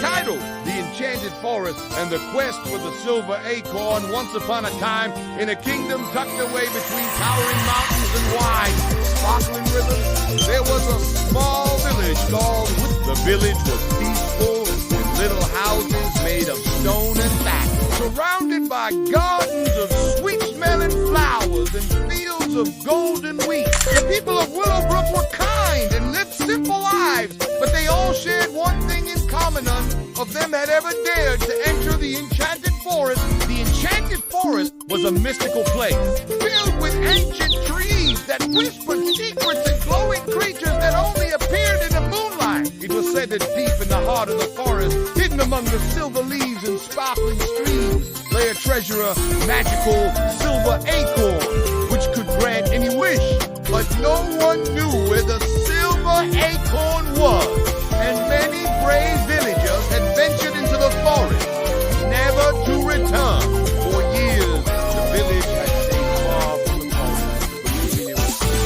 titled The Enchanted Forest and the Quest for the Silver Acorn. Once upon a time, in a kingdom tucked away between towering mountains and wide, sparkling rivers, there was a small village called Wood. The village was peaceful, with little houses made of stone and thatch, surrounded by gardens of sweet-smelling flowers and fields of golden wheat. The people of Willowbrook were kind and lived simple lives, but they all shared one thing in common. None of them had ever dared to enter the Enchanted Forest. The Enchanted Forest was a mystical place, filled with ancient trees that whispered secrets and glowing creatures that only appeared in the moonlight. It was said that deep in the heart of the forest, hidden among the silver leaves and sparkling streams, lay a treasure, a magical silver acorn, which could grant any wish. But no one knew where the silver acorn was, and many brave villagers had ventured into the forest, never to return. For years, the village had stayed far from the forest, believing it was safe.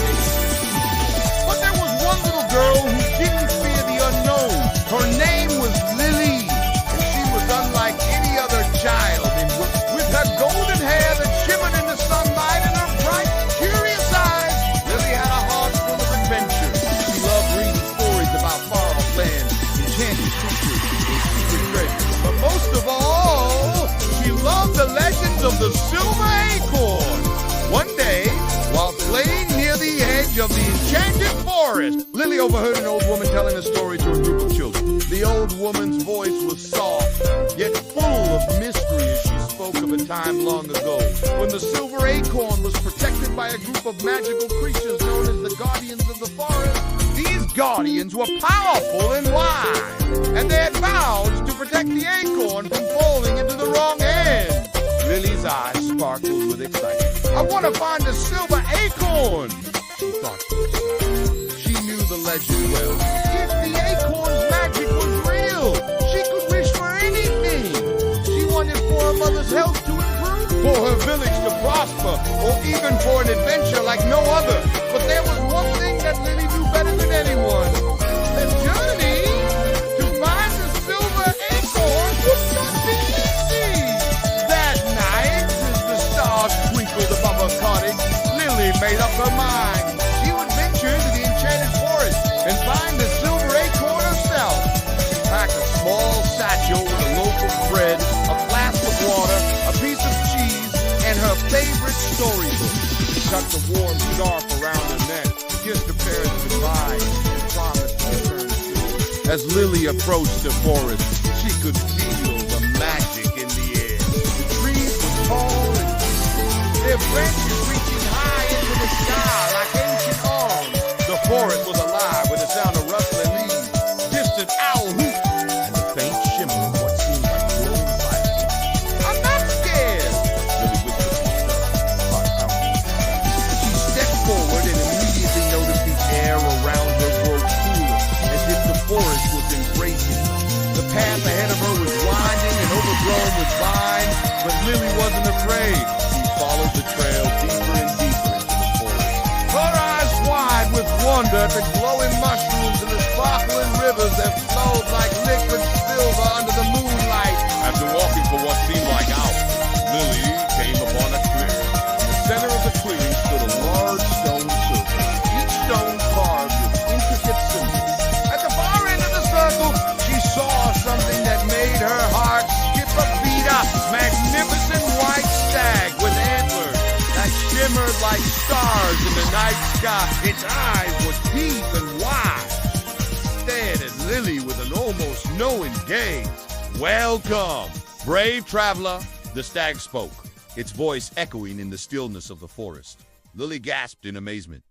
But there was one little girl who didn't fear the unknown. Her name was Lily, and she was unlike any other child. And with her golden hair that shimmered in the sunlight and her bright, curious eyes, Lily had a heart full of adventure. She loved reading stories about far-off lands, enchanted creatures, and secret treasures. But most of all, she loved the legends of the Silver Acorn. One day, while playing near the edge of the Enchanted Forest, Lily overheard an old woman telling a story to a group of children. The old woman's voice was soft, yet full of mystery as she spoke of a time long ago when the Silver Acorn was protected by a group of magical creatures known as the Guardians of the Forest. These guardians were powerful and wise, and they had vowed to protect the acorn from falling into the wrong hands. Lily's eyes sparkled with excitement. I want to find the silver acorn, she thought to herself. She knew the legend well. If the acorn's magic was real, she could wish for anything. She wanted for her mother's health to improve, for her village to prosper, or even for an adventure like no other. But there was one thing that Lily knew better than anyone. The journey to find the silver acorn would not be easy. That night, as the stars twinkled above her cottage, Lily made up her mind. She would venture into the Enchanted Forest and find the silver acorn herself. She packed a small satchel with a loaf of bread, a flask of water, a piece of cheese, and her favorite storybook. She tucked a warm scarf around her neck, kissed her parents goodbye, and promised to return soon. As Lily approached the forest, she could feel the magic in the air. The trees were tall and deep, their branches reaching high into the sky like ancient arms. The forest was alive with the sound of rustling leaves, distant owl hoots, and the faint shimmer of what seemed like glowing fire. I'm not scared, Lily whispered to herself, heart pounding. She stepped forward and immediately noticed the air around her grow cooler, as if the forest was embracing her. The path ahead of her was winding and overgrown with vines, but Lily wasn't afraid. She followed the trail deeper and deeper into the forest, her eyes wide with wonder at the glowing mushrooms and the sparkling rivers that flowed like liquid silver under the moonlight. After walking for what seemed like hours, Lily came upon a clearing. In the center of the clearing stood a large stone circle, each stone carved with intricate symbols. At the far end of the circle, she saw something that made her heart skip a beat. A magnificent white stag with antlers that shimmered like stars in the night sky. Its eyes were deep and wide. It stared at Lily with an almost knowing gaze. Welcome, brave traveler, the stag spoke, its voice echoing in the stillness of the forest. Lily gasped in amazement.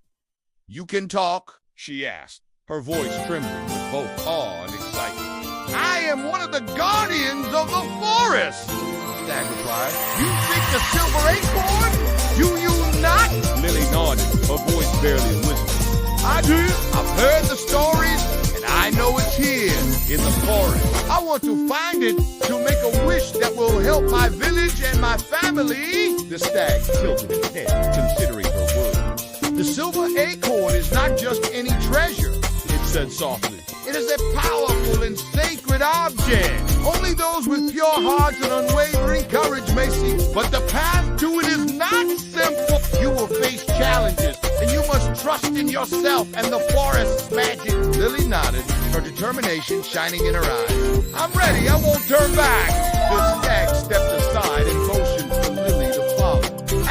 You can talk? She asked, her voice trembling with both awe and excitement. I am one of the guardians of the forest, the stag replied. You seek the silver acorn? Do you not? Lily nodded, her voice barely a whisper. I do. I've heard the stories, and I know it's here in the forest. I want to find it to make a wish that will help my village and my family. The stag tilted its head, considering her words. The silver acorn is not just any treasure, it said softly. It is a powerful and sacred inanimate object. Only those with pure hearts and unwavering courage may see. But the path to it is not simple. You will face challenges, and you must trust in yourself and the forest's magic. Lily nodded, her determination shining in her eyes. I'm ready, I won't turn back. The stag stepped aside and motioned for Lily to follow.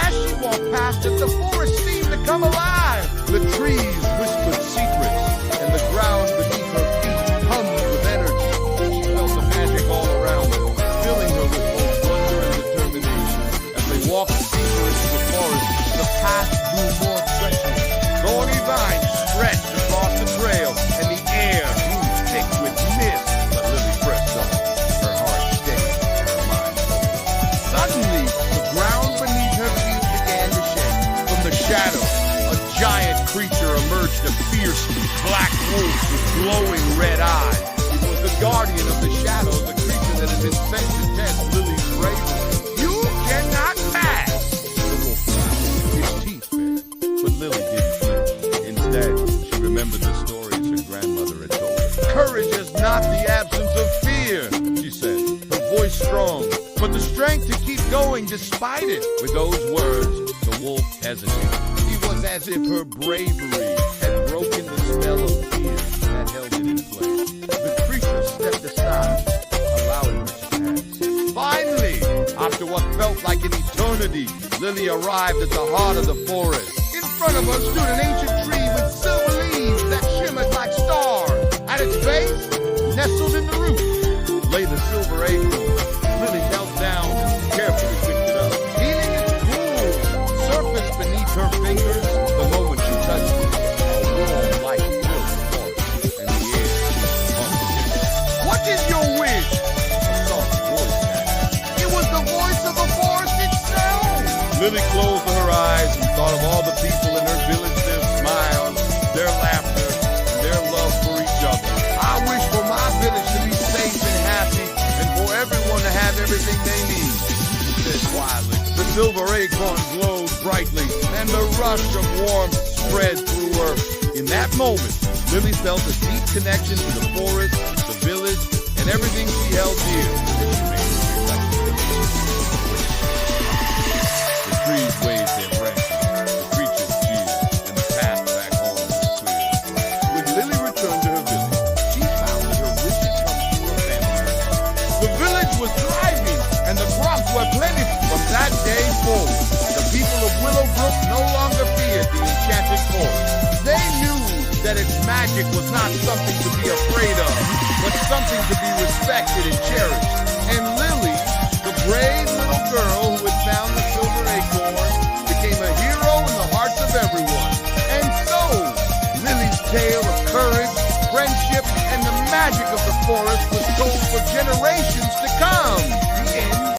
As she walked past it, the forest seemed to come alive. The trees whispered secrets, and the ground beneath her feet hummed with energy. She felt the magic all around her, filling her with both wonder and determination. As they walked deeper into the forest, the path grew more treacherous. Thorny vines stretched across the trail, and the air grew thick with mist. But Lily pressed on, her heart steady, her mind focused. Suddenly, the ground beneath her feet began to shake. From the shadows, a giant creature emerged, a fierce black wolf with glowing red eyes. It was the guardian of the shadows, the creature that had been sent to test Lily's bravery. You cannot pass! The wolf growled, his teeth bared, but Lily didn't flinch. Instead, she remembered the stories her grandmother had told her. Courage is not the absence of fear, she said, her voice strong, but the strength to keep going despite it. With those words, the wolf hesitated. It was as if her bravery had broken the spell of fear that held it in place. The creature stepped aside, allowing her to pass. Finally, after what felt like an eternity, Lily arrived at the heart of the forest. In front of her stood an ancient tree with silver leaves that shimmered like stars. At its base, nestled in the root, lay the silver acorn. Lily knelt down and carefully picked it up, feeling its cool surface beneath her fingers. The moment she touched it, a warm light filled the forest, and the air hung still. What is your wish? A soft voice asked. It was the voice of the forest itself. Lily closed her eyes and thought of all the people in her village, their smiles, their laughter, and their love for each other. I wish for my village to be safe and happy, and for everyone to have everything they need, she said quietly. The silver acorn glowed brightly, and the rush of warmth spread through her. In that moment, Lily felt a deep connection to the forest, the village, and everything she held dear. And she made a reflection. The trees waved their branches, the creatures cheered, and the path back home was clear. When Lily returned to her village, she found that her wish had come true her family. The village was thriving, and the crops were plentiful. From that day forward, the people of Willowbrook no longer feared the Enchanted Forest. They knew that its magic was not something to be afraid of, but something to be respected and cherished. And Lily, the brave little girl who had found the silver acorn, became a hero in the hearts of everyone. And so, Lily's tale of courage, friendship, and the magic of the forest was told